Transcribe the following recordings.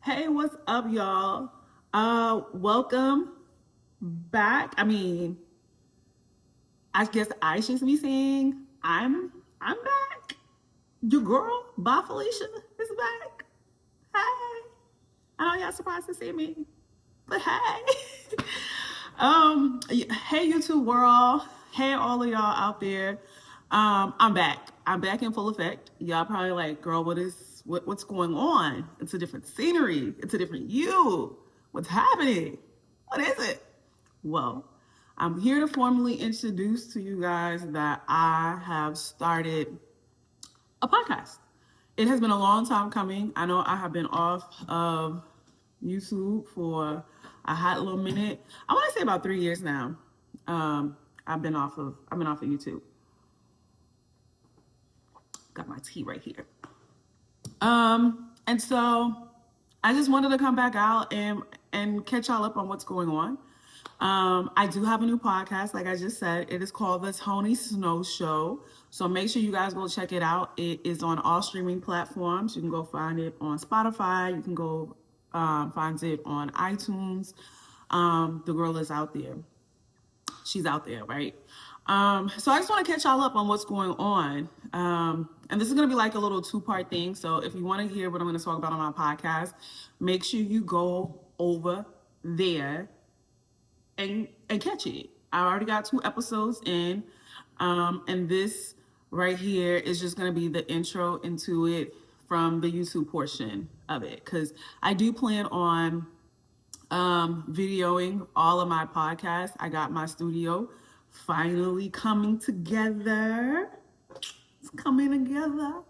Hey, what's up, y'all? Welcome back. I guess I should be saying I'm back. Your girl, Bye Felicia, is back. Hey. I know y'all surprised to see me, but hey. Hey YouTube world. Hey all of y'all out there. I'm back. I'm back in full effect. Y'all probably like, girl, what's going on? It's a different scenery. It's a different you. What's happening? What is it? Well, I'm here to formally introduce to you guys that I have started a podcast. It has been a long time coming. I know I have been off of YouTube for a hot little minute. I want to say about 3 years now. I've been off of YouTube. Got my tea right here. And so I just wanted to come back out and catch y'all up on what's going on. I do have a new podcast, like I just said. It is called the Toni Snow Show. So make sure you guys go check it out. It is on all streaming platforms. You can go find it on Spotify. You can go find it on iTunes. The girl is out there. She's out there, right? So I just want to catch y'all up on what's going on. And this is going to be like a little two-part thing. So if you want to hear what I'm going to talk about on my podcast, make sure you go over there and catch it. I already got 2 episodes in. And this right here is just going to be the intro into it from the YouTube portion of it. Because I do plan on videoing all of my podcasts. I got my studio finally coming together. It's coming together.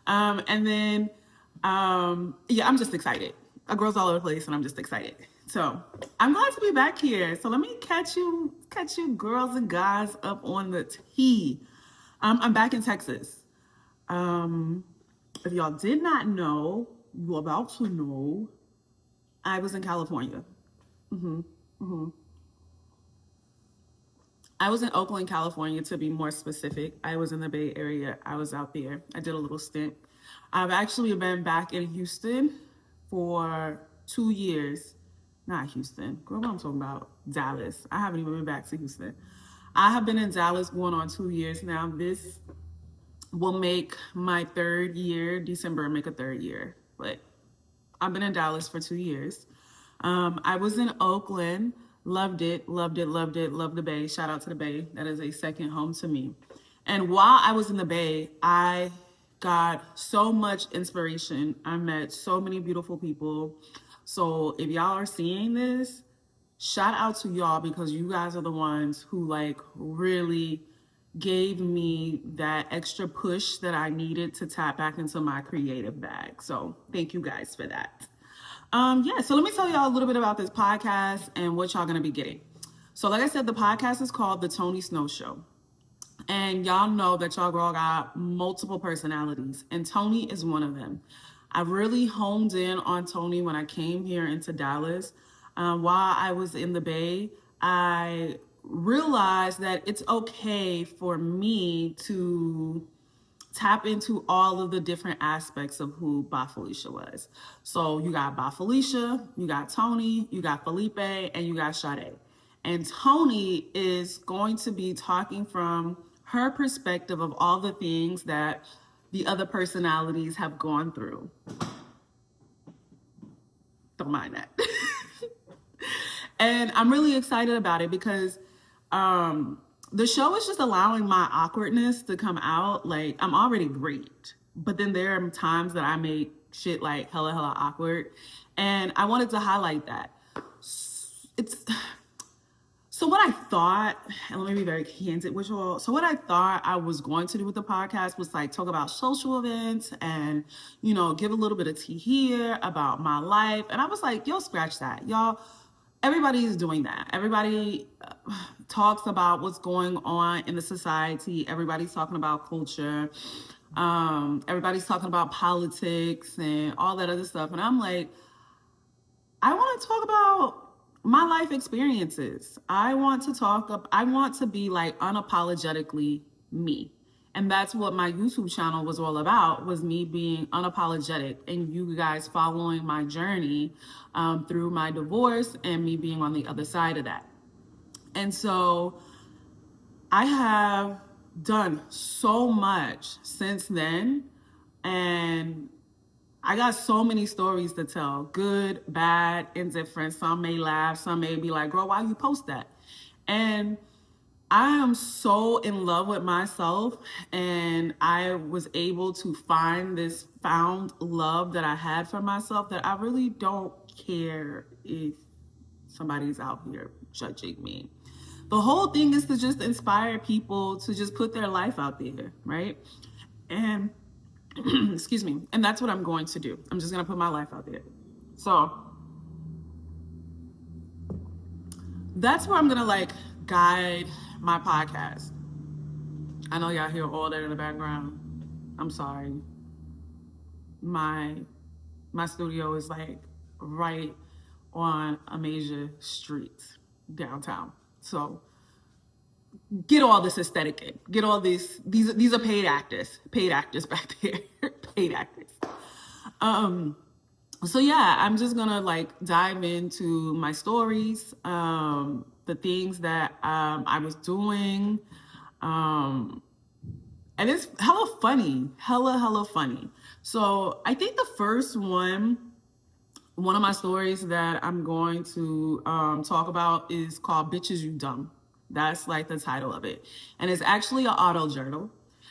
And then, yeah, I'm just excited. A girl's all over the place and I'm just excited. So I'm glad to be back here. So let me catch you girls and guys up on the tea. I'm back in Texas. If y'all did not know, you're about to know, I was in California. I was in Oakland, California, to be more specific. I was in the Bay Area. I was out there. I did a little stint. I've actually been back in Houston for 2 years. Not Houston. Girl, what I'm talking about? Dallas. I haven't even been back to Houston. I have been in Dallas going on 2 years now. This will make my 3rd year. December make a 3rd year. But I've been in Dallas for 2 years. I was in Oakland. Loved it. Loved the Bay. Shout out to the Bay. That is a second home to me. And while I was in the Bay, I got so much inspiration. I met so many beautiful people. So if y'all are seeing this, shout out to y'all because you guys are the ones who like really gave me that extra push that I needed to tap back into my creative bag. So thank you guys for that. Yeah, so let me tell y'all a little bit about this podcast and what y'all gonna be getting. So like I said, the podcast is called the Toni Snow Show. And y'all know that y'all girl got multiple personalities, and Toni is one of them. I really honed in on Toni when I came here into Dallas. While I was in the Bay, I realized that it's okay for me to tap into all of the different aspects of who Bye Felicia was. So you got Bye Felicia, you got Toni, you got Felipe, and you got Sade. And Toni is going to be talking from her perspective of all the things that the other personalities have gone through. Don't mind that. And I'm really excited about it because the show is just allowing my awkwardness to come out. Like, I'm already great, but then there are times that I make shit like hella awkward, and I wanted to highlight that. So what I thought, and let me be very candid with you all. So what I thought I was going to do with the podcast was like talk about social events and, you know, give a little bit of tea here about my life. And I was like, yo, scratch that. Y'all, everybody is doing that. Everybody talks about what's going on in the society. Everybody's talking about culture. Everybody's talking about politics and all that other stuff. And I'm like, I want to talk about my life experiences. I want to be like unapologetically me. And that's what my YouTube channel was all about, was me being unapologetic and you guys following my journey through my divorce and me being on the other side of that. And so I have done so much since then, and I got so many stories to tell, good, bad, indifferent. Some may laugh, some may be like, girl, why you post that? And I am so in love with myself, and I was able to find this found love that I had for myself, that I really don't care if somebody's out here judging me. The whole thing is to just inspire people to just put their life out there, right? And excuse me, and that's what I'm going to do. I'm just going to put my life out there. So that's where I'm going to like guide my podcast. I know y'all hear all that in the background. I'm sorry. My studio is like right on a major street downtown. So get all this aesthetic in. Get all these are paid actors back there. Paid actors. So yeah, I'm just gonna like dive into my stories, the things that I was doing, and it's hella funny, hella funny. So I think the first one of my stories that I'm going to talk about is called "Bitches You Dumb." That's like the title of it, and it's actually an auto journal.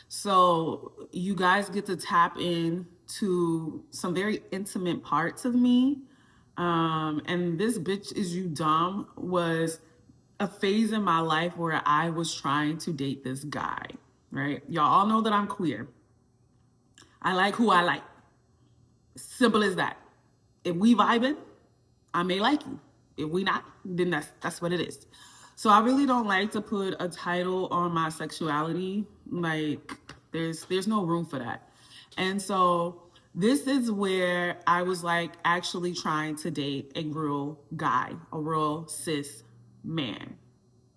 So you guys get to tap in to some very intimate parts of me. And this "Bitch Is You Dumb" was a phase in my life where I was trying to date this guy, right? Y'all all know that I'm queer. I like who I like. Simple as that. If we vibing, I may like you. If we not, then that's what it is. So I really don't like to put a title on my sexuality. Like there's no room for that. And so this is where I was like actually trying to date a real guy, a real cis man.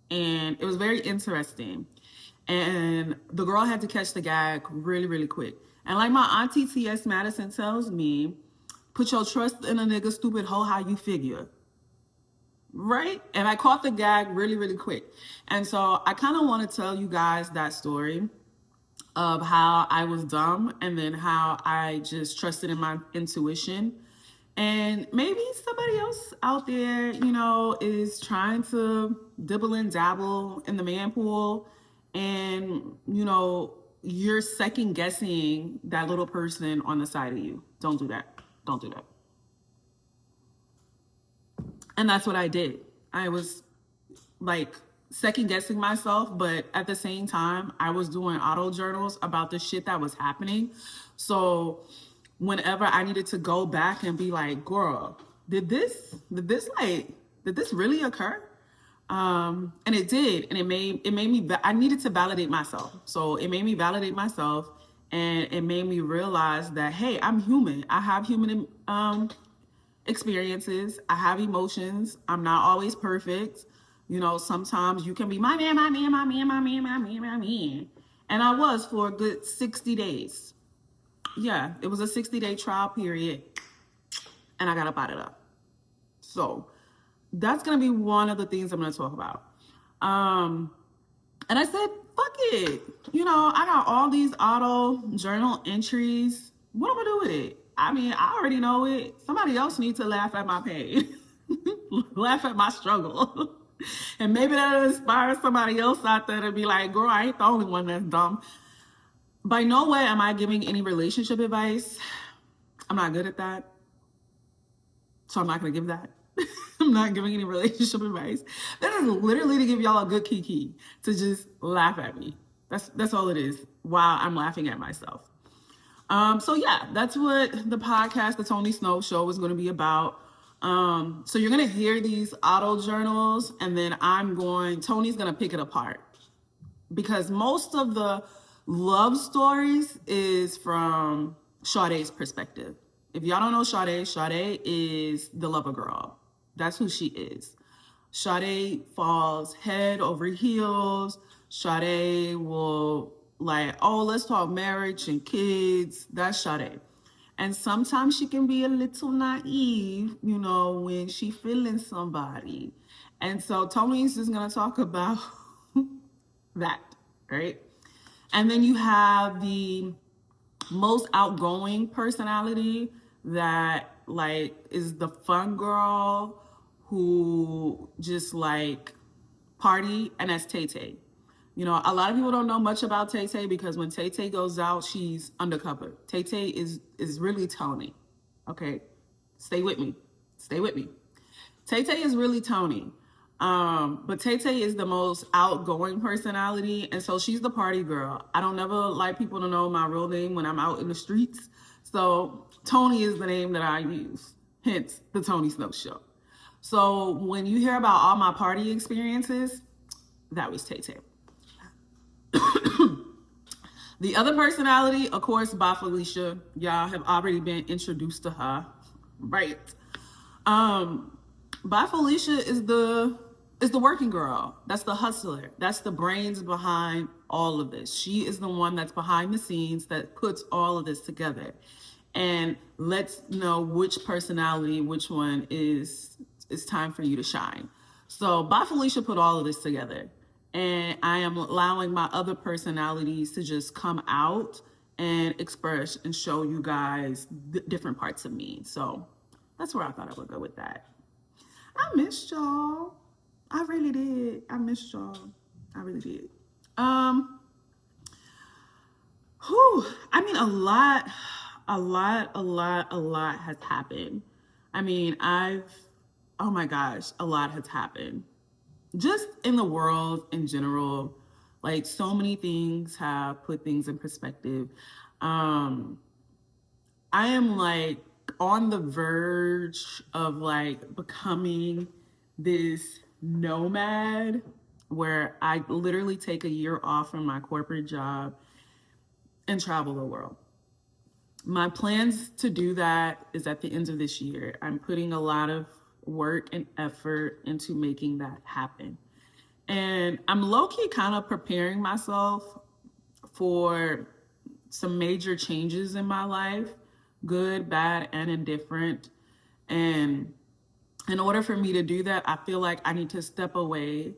And it was very interesting. And the girl had to catch the gag really quick. And like my auntie T.S. Madison tells me, put your trust in a nigga, stupid hoe, how you figure. Right? And I caught the gag really quick. And so I kind of want to tell you guys that story of how I was dumb and then how I just trusted in my intuition. And maybe somebody else out there, you know, is trying to dibble and dabble in the man pool, and, you know, you're second guessing that little person on the side of you. Don't do that. Don't do that. And that's what I did. I was like second guessing myself, but at the same time, I was doing auto journals about the shit that was happening. So whenever I needed to go back and be like, girl, did this really occur? And it did. And it made me, I needed to validate myself. So it made me validate myself, and it made me realize that, hey, I'm human. I have human, experiences. I have emotions. I'm not always perfect. You know, sometimes you can be my man. And I was for a good 60 days. Yeah, it was a 60-day trial period. And I got up out of that. So that's going to be one of the things I'm going to talk about. And I said, fuck it. You know, I got all these auto journal entries. What am I going to do with it? I mean, I already know it. Somebody else needs to laugh at my pain, laugh at my struggle. And maybe that'll inspire somebody else out there to be like, girl, I ain't the only one that's dumb. By no way am I giving any relationship advice. I'm not good at that. So I'm not going to give that. I'm not giving any relationship advice. That is literally to give y'all a good kiki, to just laugh at me. That's all it is, while I'm laughing at myself. So yeah, that's what the podcast, the Toni Snow Show, is going to be about. So you're going to hear these auto journals, and then Toni's going to pick it apart, because most of the love stories is from Sade's perspective. If y'all don't know Sade is the lover girl. That's who she is. Sade falls head over heels. Sade will like, oh, let's talk marriage and kids. That's Sade. And sometimes she can be a little naive, you know, when she feeling somebody. And so Tony's just gonna talk about that, right? And then you have the most outgoing personality that like is the fun girl who just like party, and that's Tay Tay. You know, a lot of people don't know much about Tay Tay because when Tay Tay goes out, she's undercover. Tay Tay is really Toni. Okay, stay with me. Stay with me. Tay Tay is really Toni. But Tay Tay is the most outgoing personality, and so she's the party girl. I don't never like people to know my real name when I'm out in the streets. So Toni is the name that I use, hence the Toni Snow Show. So when you hear about all my party experiences, that was Tay Tay. The other personality, of course, Bye Felica. Y'all have already been introduced to her, right? Bye Felica is the working girl. That's the hustler. That's the brains behind all of this. She is the one that's behind the scenes that puts all of this together and lets know which personality, which one is time for you to shine. So Bye Felica put all of this together. And I am allowing my other personalities to just come out and express and show you guys the different parts of me. So that's where I thought I would go with that. I missed y'all. I really did. I missed y'all. I really did. I mean, a lot has happened. I mean, oh my gosh, a lot has happened. Just in the world in general, like so many things have put things in perspective. I am like on the verge of like becoming this nomad where I literally take a year off from my corporate job and travel the world. My plans to do that is at the end of this year. I'm putting a lot of work and effort into making that happen. And I'm low-key kind of preparing myself for some major changes in my life, good, bad, and indifferent. And in order for me to do that, I feel like I need to step away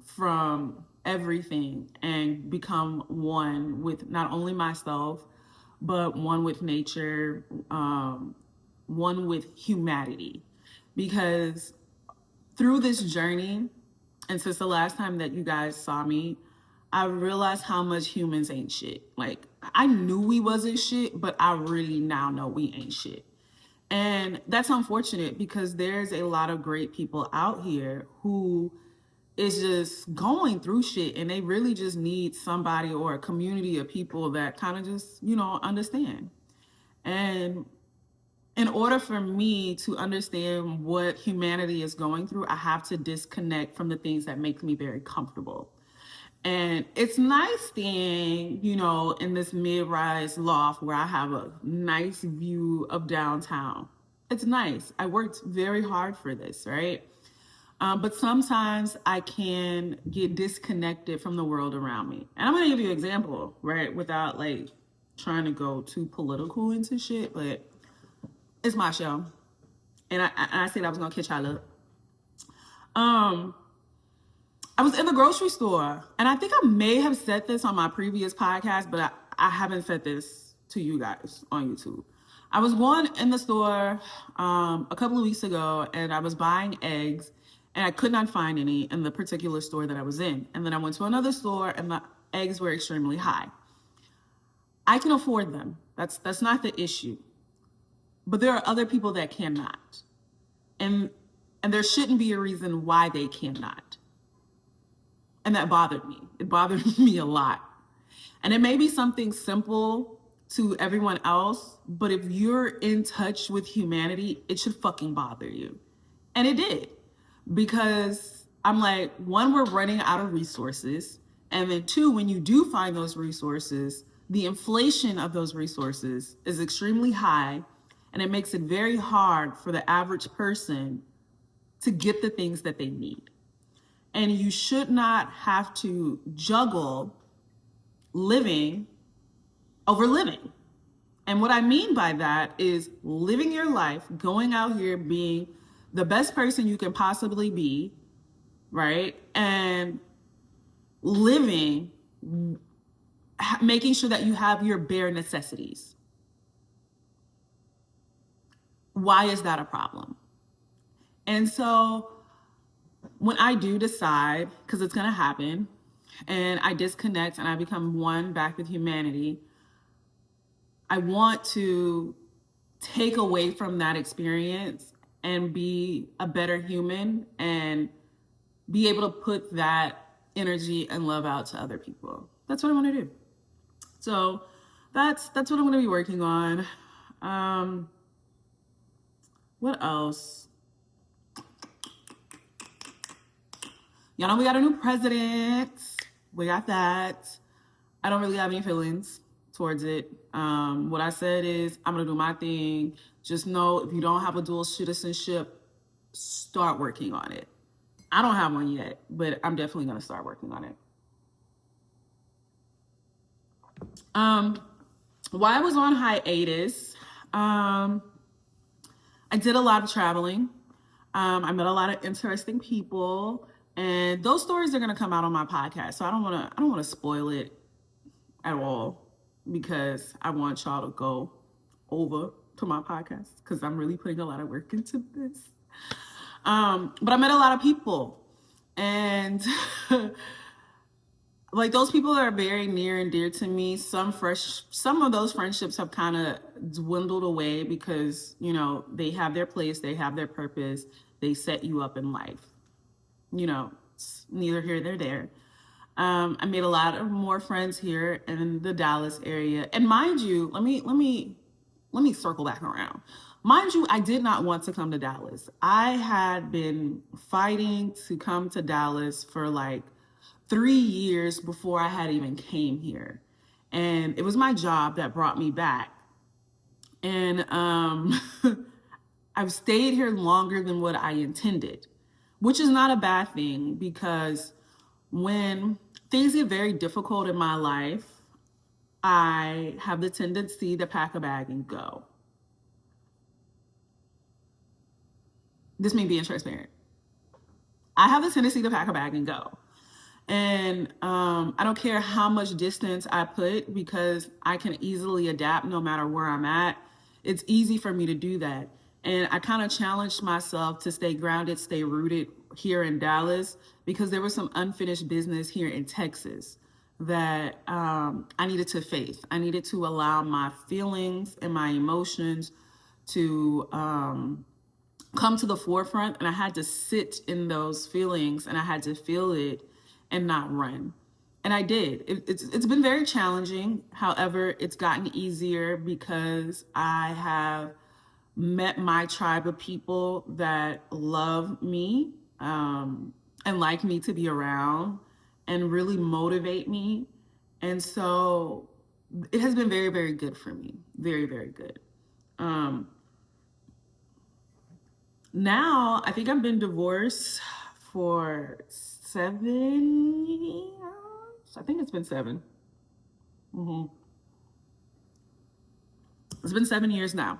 from everything and become one with not only myself, but one with nature, one with humanity. Because through this journey, and since the last time that you guys saw me, I realized how much humans ain't shit. Like, I knew we wasn't shit, but I really now know we ain't shit. And that's unfortunate because there's a lot of great people out here who is just going through shit and they really just need somebody or a community of people that kind of just, you know, understand. And in order for me to understand what humanity is going through, I have to disconnect from the things that make me very comfortable. And it's nice staying, you know, in this mid-rise loft where I have a nice view of downtown. It's nice. I worked very hard for this, right? But sometimes I can get disconnected from the world around me. And I'm going to give you an example, right? Without like trying to go too political into shit, but it's my show. And I said I was going to catch y'all up. I was in the grocery store, and I think I may have said this on my previous podcast, but I haven't said this to you guys on YouTube. I was going in the store a couple of weeks ago, and I was buying eggs, and I could not find any in the particular store that I was in. And then I went to another store, and the eggs were extremely high. I can afford them. That's not the issue. But there are other people that cannot. And there shouldn't be a reason why they cannot. And that bothered me. It bothered me a lot. And it may be something simple to everyone else, but if you're in touch with humanity, it should fucking bother you. And it did. Because I'm like, one, we're running out of resources. And then two, when you do find those resources, the inflation of those resources is extremely high. And it makes it very hard for the average person to get the things that they need. And you should not have to juggle living over living. And what I mean by that is living your life, going out here, being the best person you can possibly be, right? And living, making sure that you have your bare necessities. Why is that a problem? And so when I do decide, because it's going to happen, and I disconnect and I become one back with humanity, I want to take away from that experience and be a better human and be able to put that energy and love out to other people. That's what I want to do. So that's what I'm going to be working on. What else? Y'all know we got a new president. We got that. I don't really have any feelings towards it. What I said is I'm going to do my thing. Just know if you don't have a dual citizenship, start working on it. I don't have one yet, but I'm definitely going to start working on it. While I was on hiatus, I did a lot of traveling. I met a lot of interesting people, and those stories are going to come out on my podcast. So I don't want to spoil it at all, because I want y'all to go over to my podcast, because I'm really putting a lot of work into this. But I met a lot of people, and like those people are very near and dear to me. Some of those friendships have kind of dwindled away because, you know, they have their place, they have their purpose, they set you up in life. You know, it's neither here nor there. I made a lot of more friends here in the Dallas area. And mind you, let me circle back around. Mind you, I did not want to come to Dallas. I had been fighting to come to Dallas for like 3 years before I had even came here. And it was my job that brought me back. And I've stayed here longer than what I intended, which is not a bad thing, because when things get very difficult in my life, I have the tendency to pack a bag and go. This me being transparent. I have the tendency to pack a bag and go. And I don't care how much distance I put, because I can easily adapt no matter where I'm at. It's easy for me to do that. And I kind of challenged myself to stay grounded, stay rooted here in Dallas, because there was some unfinished business here in Texas that I needed to face. I needed to allow my feelings and my emotions to come to the forefront, and I had to sit in those feelings, and I had to feel it and not run. And I did. It's been very challenging. However, it's gotten easier because I have met my tribe of people that love me and like me to be around and really motivate me. And so it has been very, very good for me. Very, very good. Now, I think I've been divorced for 7 years. I think it's been 7. It's been 7 years now.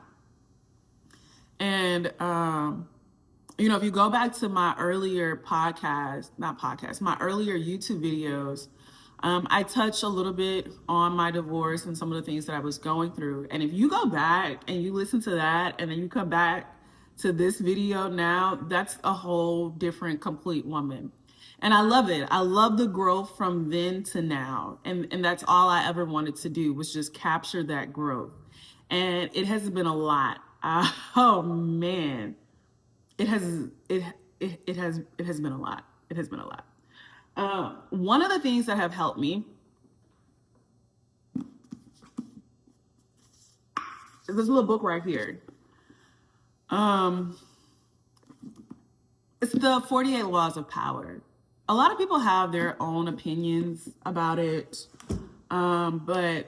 And, you know, if you go back to my earlier my earlier YouTube videos, I touched a little bit on my divorce and some of the things that I was going through. And if you go back and you listen to that, and then you come back to this video now, that's a whole different, complete woman. And I love it. I love the growth from then to now. And that's all I ever wanted to do, was just capture that growth. And it has been a lot. Oh man, it has been a lot. It has been a lot. One of the things that have helped me is this little book right here. It's the 48 Laws of Power. A lot of people have their own opinions about it, but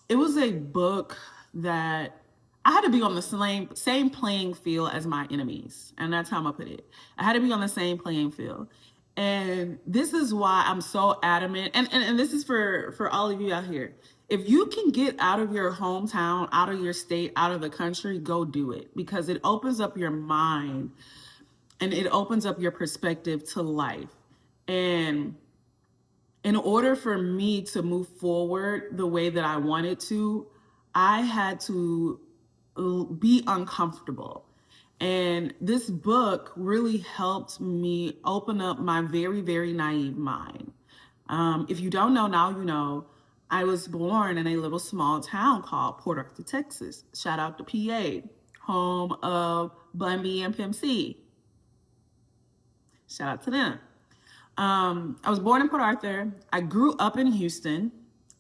it was a book that I had to be on the same playing field as my enemies, and that's how I'm gonna put it. I had to be on the same playing field. And this is why I'm so adamant. And this is for all of you out here. If you can get out of your hometown, out of your state, out of the country, go do it, because it opens up your mind and it opens up your perspective to life. And in order for me to move forward the way that I wanted to, I had to be uncomfortable. And this book really helped me open up my very, very naive mind. If you don't know, now you know. I was born in a little small town called Port Arthur, Texas. Shout out to PA, home of Bun B and Pimp C. Shout out to them. I was born in Port Arthur. I grew up in Houston,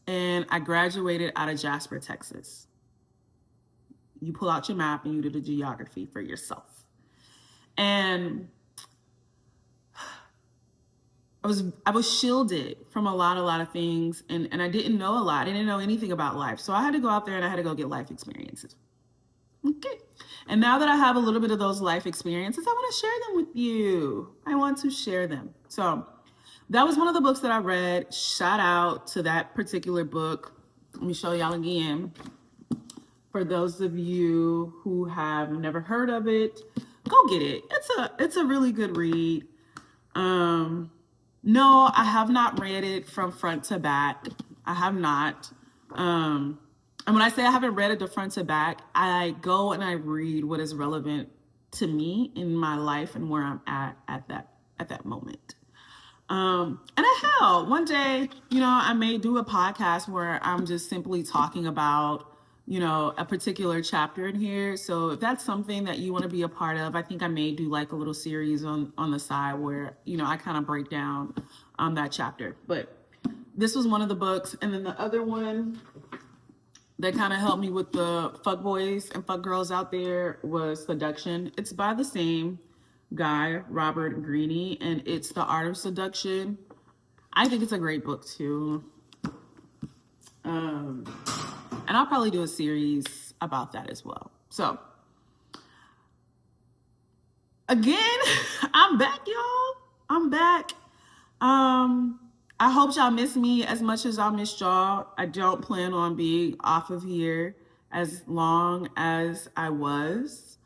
and I graduated out of Jasper, Texas. You pull out your map and you do the geography for yourself. And I was shielded from a lot of things, and I didn't know a lot. I didn't know anything about life. So I had to go out there and I had to go get life experiences. Okay. And now that I have a little bit of those life experiences, I want to share them with you. I want to share them. So that was one of the books that I read. Shout out to that particular book. Let me show y'all again. For those of you who have never heard of it, go get it. It's a really good read. No, I have not read it from front to back. I have not. And when I say I haven't read it to front to back, I go and I read what is relevant to me in my life and where I'm at that moment. And I have one day, I may do a podcast where I'm just simply talking about, a particular chapter in here. So if that's something that you want to be a part of, I think I may do like a little series on the side where, I kind of break down that chapter. But this was one of the books. And then the other one that kind of helped me with the fuck boys and fuck girls out there was Seduction. It's by the same guy, Robert Greene, and it's The Art of Seduction. I think it's a great book too. And I'll probably do a series about that as well. So, again, I'm back, y'all. I'm back. I hope y'all miss me as much as I missed y'all. I don't plan on being off of here as long as I was.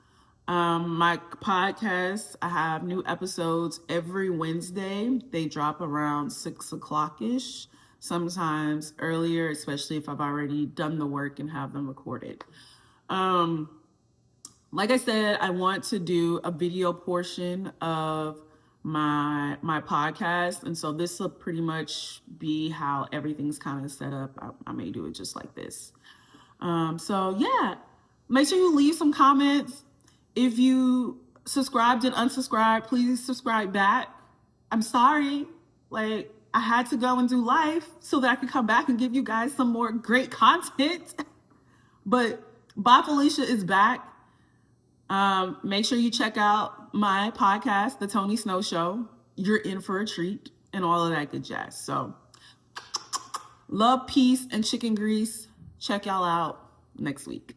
My podcast, I have new episodes every Wednesday. They drop around 6 o'clock-ish. Sometimes earlier, especially if I've already done the work and have them recorded. Like I said, I want to do a video portion of my podcast. And so this will pretty much be how everything's kind of set up. I may do it just like this. So yeah, make sure you leave some comments. If you subscribed and unsubscribed, please subscribe back. I'm sorry. I had to go and do life so that I could come back and give you guys some more great content. But Bye Felica is back. Make sure you check out my podcast, The Toni Snow Show. You're in for a treat and all of that good jazz. So love, peace, and chicken grease. Check y'all out next week.